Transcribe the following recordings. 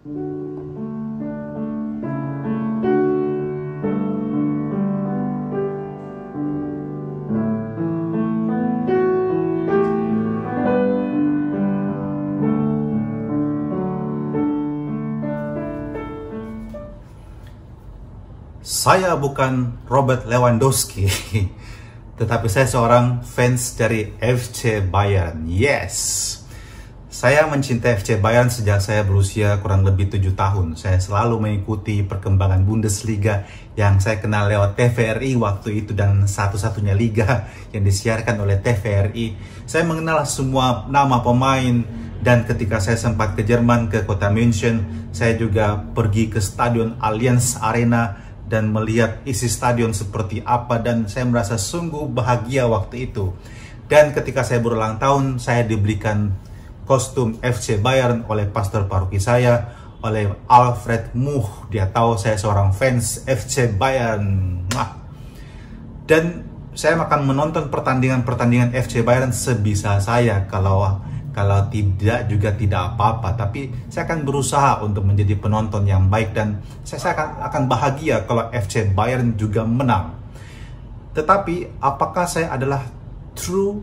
Saya bukan Robert Lewandowski, tetapi saya seorang fans dari FC Bayern. Yes, saya mencintai FC Bayern sejak saya berusia kurang lebih 7 tahun. Saya selalu mengikuti perkembangan Bundesliga yang saya kenal lewat TVRI waktu itu, dan satu-satunya liga yang disiarkan oleh TVRI. Saya mengenal semua nama pemain, dan ketika saya sempat ke Jerman, ke kota München, saya juga pergi ke Stadion Allianz Arena dan melihat isi stadion seperti apa, dan saya merasa sungguh bahagia waktu itu. Dan ketika saya berulang tahun, saya diberikan kostum FC Bayern oleh pastor paroki saya, oleh Alfred Much. Dia tahu saya seorang fans FC Bayern. Dan saya akan menonton pertandingan FC Bayern sebisa saya. Kalau tidak juga tidak apa-apa, tapi saya akan berusaha untuk menjadi penonton yang baik, dan saya akan bahagia kalau FC Bayern juga menang. Tetapi apakah saya adalah true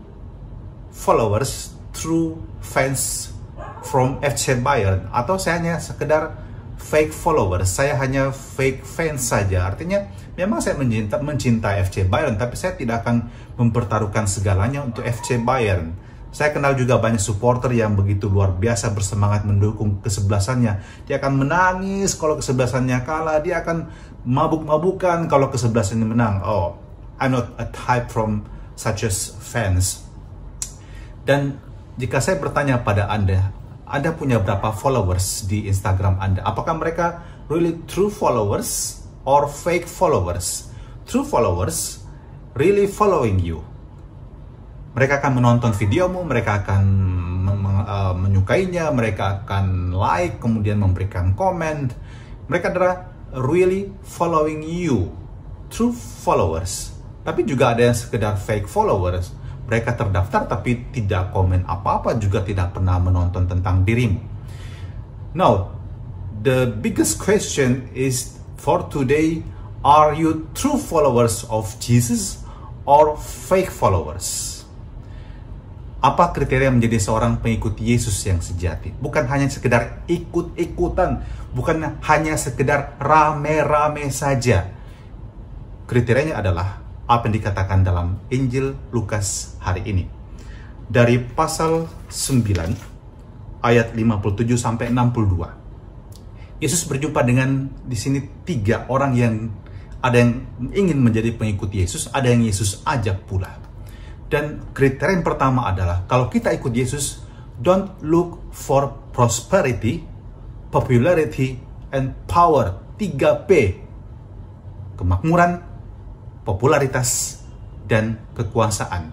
followers, true fans from FC Bayern, atau saya hanya sekedar fake followers? Saya hanya fake fans saja. Artinya memang saya mencintai FC Bayern, tapi saya tidak akan mempertaruhkan segalanya untuk FC Bayern. Saya kenal juga banyak supporter yang begitu luar biasa bersemangat mendukung kesebelasannya. Dia akan menangis kalau kesebelasannya kalah. Dia akan mabuk-mabukan kalau kesebelasannya menang. Oh, I'm not a type from such as fans. Dan jika saya bertanya pada Anda punya berapa followers di Instagram Anda? Apakah mereka really true followers or fake followers? True followers really following you. Mereka akan menonton videomu, mereka akan menyukainya, mereka akan like, kemudian memberikan komen. Mereka adalah really following you, true followers. Tapi juga ada yang sekedar fake followers. Mereka terdaftar tapi tidak komen apa-apa, juga tidak pernah menonton tentang dirimu. Now, the biggest question is for today, are you true followers of Jesus or fake followers? Apa kriteria menjadi seorang pengikut Yesus yang sejati? Bukan hanya sekedar ikut-ikutan, bukan hanya sekedar rame-rame saja. Kriterianya adalah apa yang dikatakan dalam Injil Lukas hari ini. Dari pasal 9 ayat 57 sampai 62. Yesus berjumpa dengan di sini 3 orang yang ada yang ingin menjadi pengikut Yesus, ada yang Yesus ajak pula. Dan kriteria yang pertama adalah, kalau kita ikut Yesus, don't look for prosperity, popularity, and power. 3P. Kemakmuran, popularitas, dan kekuasaan.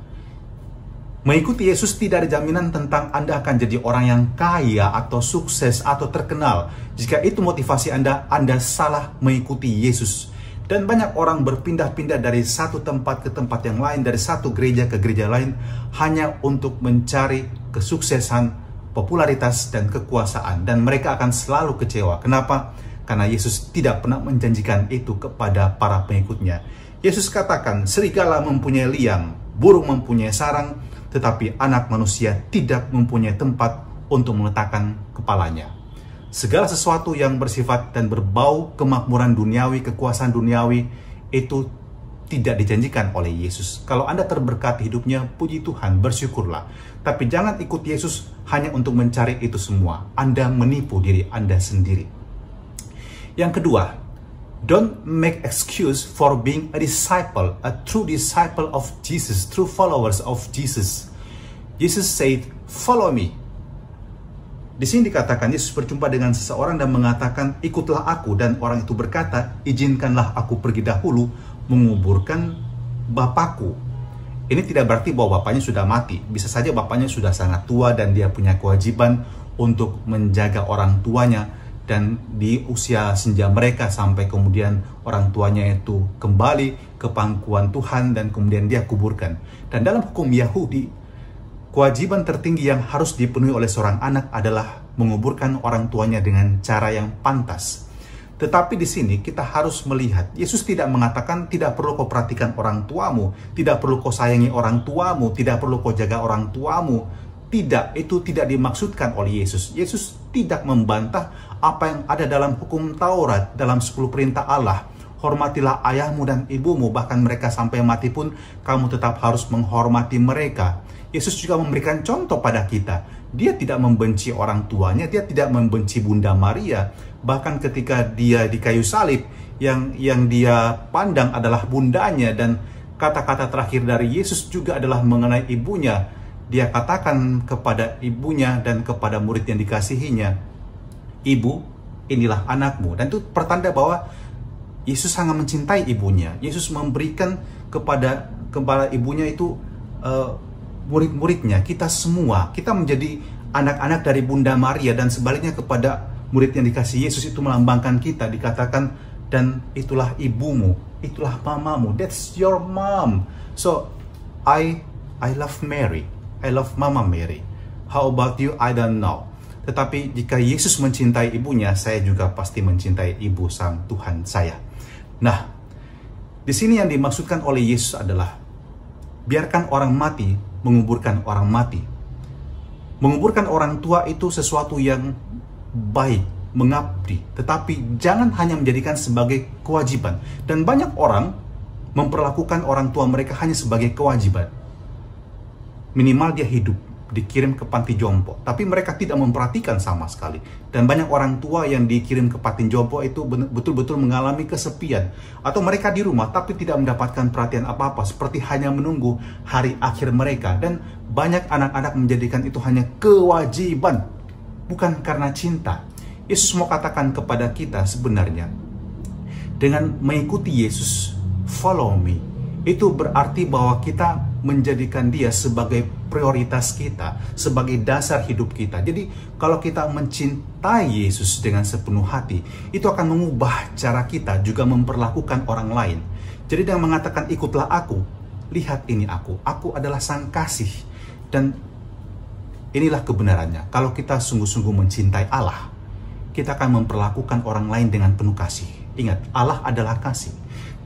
Mengikuti Yesus tidak ada jaminan tentang Anda akan jadi orang yang kaya, atau sukses, atau terkenal. Jika itu motivasi Anda salah mengikuti Yesus. Dan banyak orang berpindah-pindah dari satu tempat ke tempat yang lain, dari satu gereja ke gereja lain, hanya untuk mencari kesuksesan, popularitas, dan kekuasaan. Dan mereka akan selalu kecewa. Kenapa? Karena Yesus tidak pernah menjanjikan itu kepada para pengikutnya. Yesus katakan, serigala mempunyai liang, burung mempunyai sarang, tetapi anak manusia tidak mempunyai tempat untuk meletakkan kepalanya. Segala sesuatu yang bersifat dan berbau kemakmuran duniawi, kekuasaan duniawi, itu tidak dijanjikan oleh Yesus. Kalau Anda terberkati hidupnya, puji Tuhan, bersyukurlah. Tapi jangan ikut Yesus hanya untuk mencari itu semua. Anda menipu diri Anda sendiri. Yang kedua, don't make excuse for being a disciple, a true disciple of Jesus, true followers of Jesus. Jesus said, follow me. Di sini dikatakan Yesus berjumpa dengan seseorang dan mengatakan, ikutlah aku. Dan orang itu berkata, izinkanlah aku pergi dahulu menguburkan Bapakku. Ini tidak berarti bahwa bapaknya sudah mati. Bisa saja bapaknya sudah sangat tua dan dia punya kewajiban untuk menjaga orang tuanya. Dan di usia senja mereka sampai kemudian orang tuanya itu kembali ke pangkuan Tuhan dan kemudian dia kuburkan. Dan dalam hukum Yahudi, kewajiban tertinggi yang harus dipenuhi oleh seorang anak adalah menguburkan orang tuanya dengan cara yang pantas. Tetapi di sini kita harus melihat, Yesus tidak mengatakan tidak perlu kau perhatikan orang tuamu, tidak perlu kau sayangi orang tuamu, tidak perlu kau jaga orang tuamu. Tidak, itu tidak dimaksudkan oleh Yesus. Yesus tidak membantah apa yang ada dalam hukum Taurat, dalam 10 perintah Allah. Hormatilah ayahmu dan ibumu, bahkan mereka sampai mati pun kamu tetap harus menghormati mereka. Yesus juga memberikan contoh pada kita. Dia tidak membenci orang tuanya, dia tidak membenci Bunda Maria. Bahkan ketika dia di kayu salib, yang dia pandang adalah bundanya, dan kata-kata terakhir dari Yesus juga adalah mengenai ibunya. Dia katakan kepada ibunya dan kepada murid yang dikasihinya, "Ibu, inilah anakmu." Dan itu pertanda bahwa Yesus sangat mencintai ibunya. Yesus memberikan kepada ibunya itu murid-muridnya, kita semua. Kita menjadi anak-anak dari Bunda Maria, dan sebaliknya kepada murid yang dikasih Yesus itu melambangkan kita. Dikatakan, dan itulah ibumu, itulah mamamu, that's your mom. So I love Mary, I love Mama Mary. How about you? I don't know. Tetapi jika Yesus mencintai ibunya, saya juga pasti mencintai ibu sang Tuhan saya. Nah, di sini yang dimaksudkan oleh Yesus adalah biarkan orang mati menguburkan orang mati. Menguburkan orang tua itu sesuatu yang baik, mengabdi, tetapi jangan hanya menjadikan sebagai kewajiban. Dan banyak orang memperlakukan orang tua mereka hanya sebagai kewajiban. Minimal dia hidup, dikirim ke panti jompo, tapi mereka tidak memperhatikan sama sekali. Dan banyak orang tua yang dikirim ke panti jompo itu betul-betul mengalami kesepian, atau mereka di rumah tapi tidak mendapatkan perhatian apa-apa, seperti hanya menunggu hari akhir mereka. Dan banyak anak-anak menjadikan itu hanya kewajiban, bukan karena cinta. Yesus mau katakan kepada kita sebenarnya, dengan mengikuti Yesus, follow me, itu berarti bahwa kita menjadikan dia sebagai prioritas kita, sebagai dasar hidup kita. Jadi kalau kita mencintai Yesus dengan sepenuh hati, itu akan mengubah cara kita juga memperlakukan orang lain. Jadi dengan mengatakan ikutlah aku, lihat ini aku adalah sang kasih. Dan inilah kebenarannya, kalau kita sungguh-sungguh mencintai Allah, kita akan memperlakukan orang lain dengan penuh kasih. Ingat, Allah adalah kasih.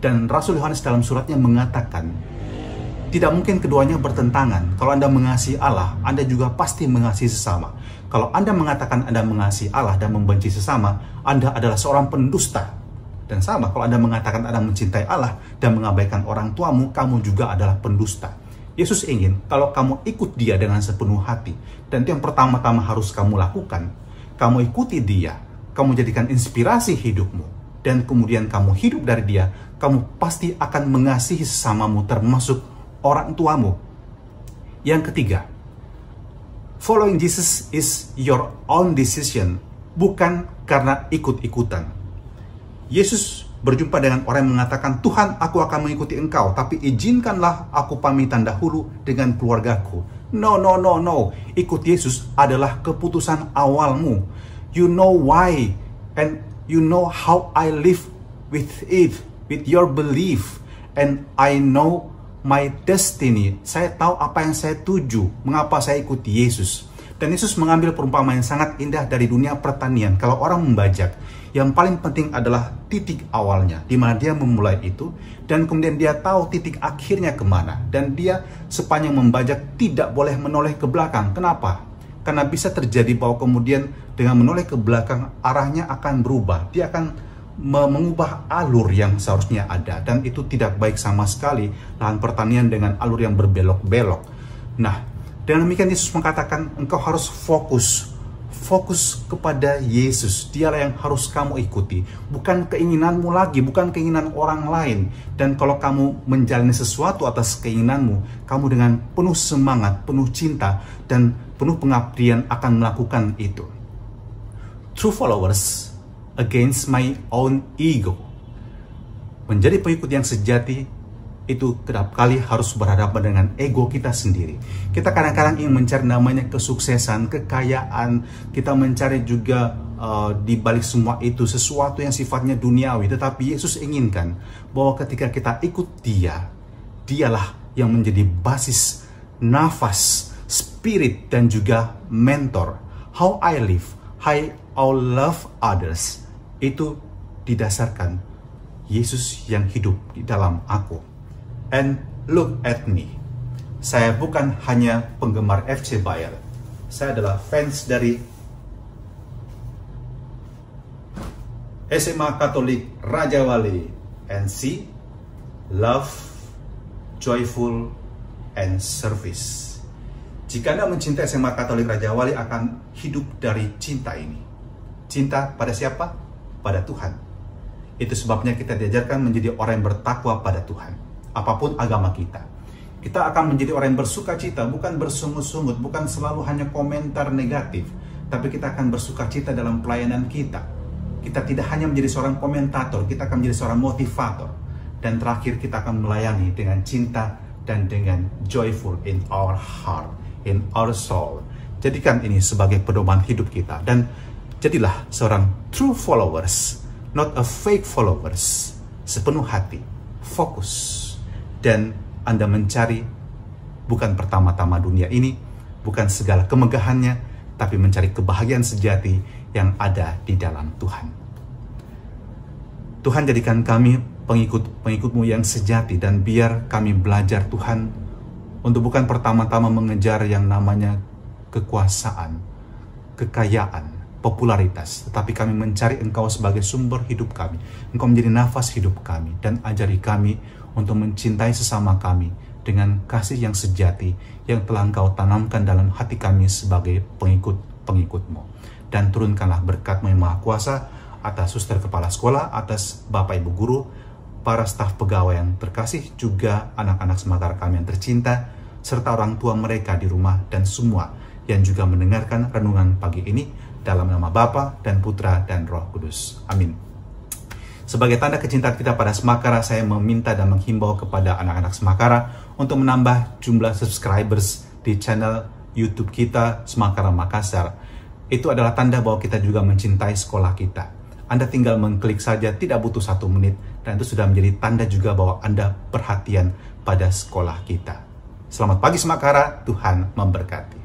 Dan Rasul Yohanes dalam suratnya mengatakan, tidak mungkin keduanya bertentangan. Kalau Anda mengasihi Allah, Anda juga pasti mengasihi sesama. Kalau Anda mengatakan Anda mengasihi Allah dan membenci sesama, Anda adalah seorang pendusta. Dan sama, kalau Anda mengatakan Anda mencintai Allah dan mengabaikan orang tuamu, kamu juga adalah pendusta. Yesus ingin kalau kamu ikut dia dengan sepenuh hati. Dan itu yang pertama-tama harus kamu lakukan. Kamu ikuti dia, kamu jadikan inspirasi hidupmu, dan kemudian kamu hidup dari dia, kamu pasti akan mengasihi sesamamu, termasuk orang tuamu. Yang ketiga, following Jesus is your own decision, bukan karena ikut-ikutan. Yesus berjumpa dengan orang yang mengatakan, Tuhan, aku akan mengikuti engkau, tapi izinkanlah aku pamitan dahulu dengan keluargaku. No. Ikut Yesus adalah keputusan awalmu. You know why, and you know how I live with it, with your belief, and I know my destiny. Saya tahu apa yang saya tuju, mengapa saya ikuti Yesus. Dan Yesus mengambil perumpamaan yang sangat indah dari dunia pertanian. Kalau orang membajak, yang paling penting adalah titik awalnya, di mana dia memulai itu, dan kemudian dia tahu titik akhirnya kemana. Dan dia sepanjang membajak tidak boleh menoleh ke belakang. Kenapa? Karena bisa terjadi bahwa kemudian dengan menoleh ke belakang, arahnya akan berubah. Dia akan mengubah alur yang seharusnya ada. Dan itu tidak baik sama sekali, lahan pertanian dengan alur yang berbelok-belok. Nah, dengan demikian Yesus mengatakan, engkau harus fokus kepada Yesus. Dialah yang harus kamu ikuti, bukan keinginanmu lagi, bukan keinginan orang lain. Dan kalau kamu menjalani sesuatu atas keinginanmu, kamu dengan penuh semangat, penuh cinta, dan penuh pengabdian akan melakukan itu. True followers against my own ego. Menjadi pengikut yang sejati itu kerap kali harus berhadapan dengan ego kita sendiri. Kita kadang-kadang ingin mencari namanya kesuksesan, kekayaan. Kita mencari juga di balik semua itu sesuatu yang sifatnya duniawi. Tetapi Yesus inginkan bahwa ketika kita ikut dia, dialah yang menjadi basis, nafas, spirit dan juga mentor. How I live, how I love others, itu didasarkan Yesus yang hidup di dalam aku. And look at me. Saya bukan hanya penggemar FC Bayern. Saya adalah fans dari SMA Katolik Raja Wali. And see, love, joyful, and service. Jika Anda mencintai SMA Katolik Raja Wali, akan hidup dari cinta ini. Cinta pada siapa? Pada Tuhan. Itu sebabnya kita diajarkan menjadi orang yang bertakwa pada Tuhan. Apapun agama kita. Kita akan menjadi orang yang bersuka cita, bukan bersungut-sungut, bukan selalu hanya komentar negatif. Tapi kita akan bersuka cita dalam pelayanan kita. Kita tidak hanya menjadi seorang komentator, kita akan menjadi seorang motivator. Dan terakhir kita akan melayani dengan cinta dan dengan joyful in our heart, in our soul. Jadikan ini sebagai pedoman hidup kita. Dan jadilah seorang true followers, not a fake followers. Sepenuh hati, fokus. Dan Anda mencari bukan pertama-tama dunia ini, bukan segala kemegahannya, tapi mencari kebahagiaan sejati yang ada di dalam Tuhan. Tuhan, jadikan kami pengikut-pengikut-Mu yang sejati, dan biar kami belajar Tuhan untuk bukan pertama-tama mengejar yang namanya kekuasaan, kekayaan, popularitas, tetapi kami mencari Engkau sebagai sumber hidup kami. Engkau menjadi nafas hidup kami, dan ajari kami untuk mencintai sesama kami dengan kasih yang sejati yang telah Engkau tanamkan dalam hati kami sebagai pengikut-pengikut-Mu. Dan turunkanlah berkat-Mu yang Maha Kuasa atas suster kepala sekolah, atas Bapak Ibu guru, para staf pegawai yang terkasih, juga anak-anak Semakara kami yang tercinta, serta orang tua mereka di rumah, dan semua yang juga mendengarkan renungan pagi ini, dalam nama Bapa dan Putra dan Roh Kudus. Amin. Sebagai tanda kecintaan kita pada Semakara, saya meminta dan menghimbau kepada anak-anak Semakara untuk menambah jumlah subscribers di channel YouTube kita Semakara Makassar. Itu adalah tanda bahwa kita juga mencintai sekolah kita. Anda tinggal mengklik saja, tidak butuh 1 menit, dan itu sudah menjadi tanda juga bahwa Anda perhatian pada sekolah kita. Selamat pagi Semakara, Tuhan memberkati.